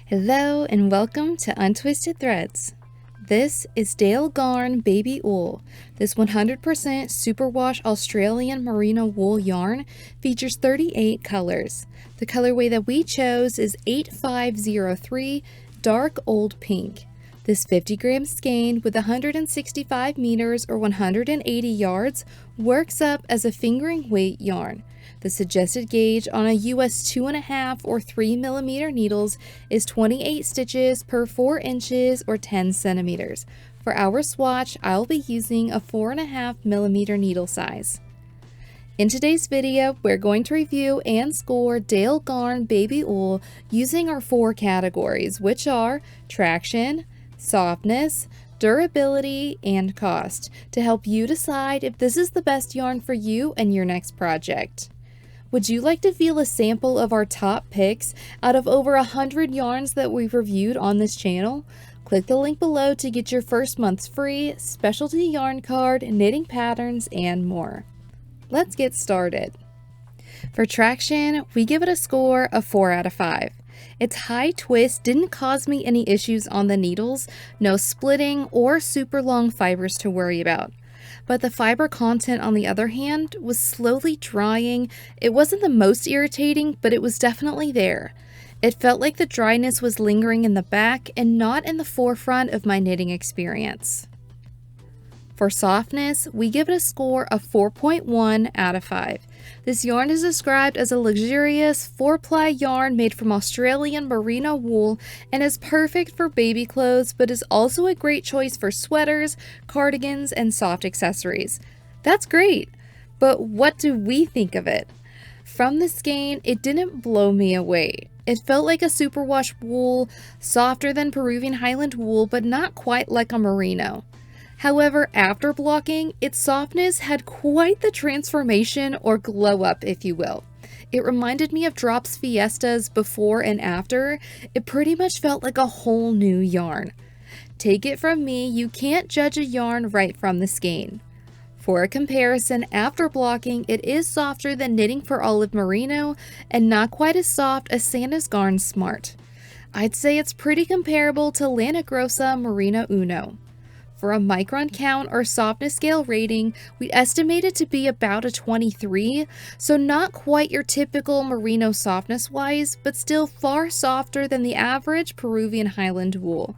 Hello and welcome to Untwisted Threads. This is Dale Garn Baby Wool. This 100% superwash Australian merino wool yarn features 38 colors. The colorway that we chose is 8503 Dark Old Pink. This 50-gram skein with 165 meters or 180 yards works up as a fingering weight yarn. The suggested gauge on a US 2.5 or 3 millimeter needles is 28 stitches per 4 inches or 10 centimeters. For our swatch, I'll be using a 4.5 millimeter needle size. In today's video, we're going to review and score Dale Garn Baby Wool using our 4 categories, which are traction, softness, durability, and cost, to help you decide if this is the best yarn for you and your next project. Would you like to feel a sample of our top picks out of over 100 yarns that we've reviewed on this channel? Click the link below to get your first month's free specialty yarn card, knitting patterns, and more. Let's get started. For traction, we give it a score of 4 out of 5. Its high twist didn't cause me any issues on the needles, no splitting or super long fibers to worry about. But the fiber content, on the other hand, was slowly drying. It wasn't the most irritating, but it was definitely there. It felt like the dryness was lingering in the back and not in the forefront of my knitting experience. For softness, we give it a score of 4.1 out of 5. This yarn is described as a luxurious 4-ply yarn made from Australian merino wool and is perfect for baby clothes, but is also a great choice for sweaters, cardigans, and soft accessories. That's great, but what do we think of it? From the skein, it didn't blow me away. It felt like a superwash wool, softer than Peruvian Highland wool, but not quite like a merino. However, after blocking, its softness had quite the transformation, or glow up if you will. It reminded me of Drops Fiesta's before and after. It pretty much felt like a whole new yarn. Take it from me, you can't judge a yarn right from the skein. For a comparison, after blocking, it is softer than Knitting for Olive Merino and not quite as soft as Santa's Garn Smart. I'd say it's pretty comparable to Lana Grossa Merino Uno. For a micron count or softness scale rating, we estimate it to be about a 23, so not quite your typical merino softness wise, but still far softer than the average Peruvian Highland wool.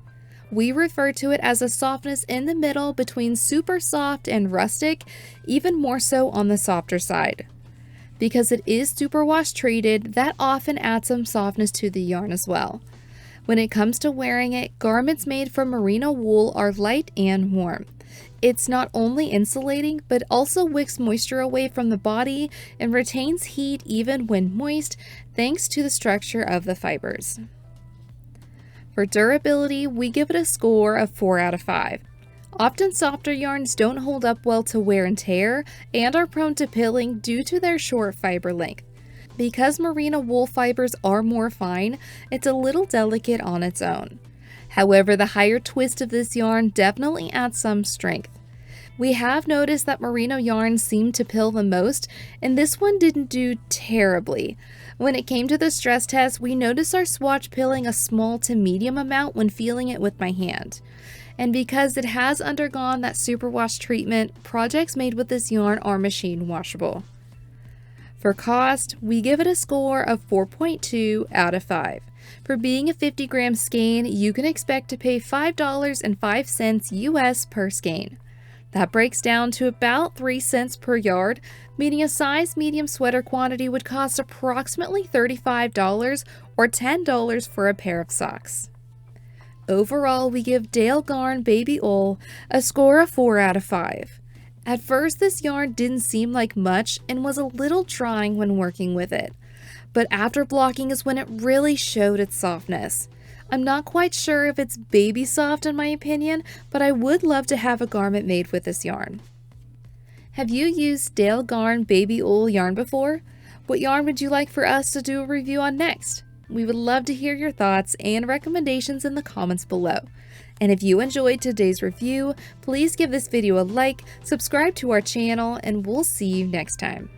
We refer to it as a softness in the middle between super soft and rustic, even more so on the softer side. Because it is superwash treated, that often adds some softness to the yarn as well. When it comes to wearing it, garments made from merino wool are light and warm. It's not only insulating, but also wicks moisture away from the body and retains heat even when moist, thanks to the structure of the fibers. For durability, we give it a score of 4 out of 5. Often softer yarns don't hold up well to wear and tear and are prone to pilling due to their short fiber length. Because merino wool fibers are more fine, it's a little delicate on its own. However, the higher twist of this yarn definitely adds some strength. We have noticed that merino yarns seem to pill the most, and this one didn't do terribly. When it came to the stress test, we noticed our swatch pilling a small to medium amount when feeling it with my hand. And because it has undergone that superwash treatment, projects made with this yarn are machine washable. For cost, we give it a score of 4.2 out of 5. For being a 50-gram skein, you can expect to pay $5.05 US per skein. That breaks down to about 3 cents per yard, meaning a size medium sweater quantity would cost approximately $35 or $10 for a pair of socks. Overall, we give Dale Garn Baby Wool a score of 4 out of 5. At first, this yarn didn't seem like much and was a little drying when working with it, but after blocking is when it really showed its softness. I'm not quite sure if it's baby soft in my opinion, but I would love to have a garment made with this yarn. Have you used Dale Garn Baby Wool yarn before? What yarn would you like for us to do a review on next? We would love to hear your thoughts and recommendations in the comments below. And if you enjoyed today's review, please give this video a like, subscribe to our channel, and we'll see you next time.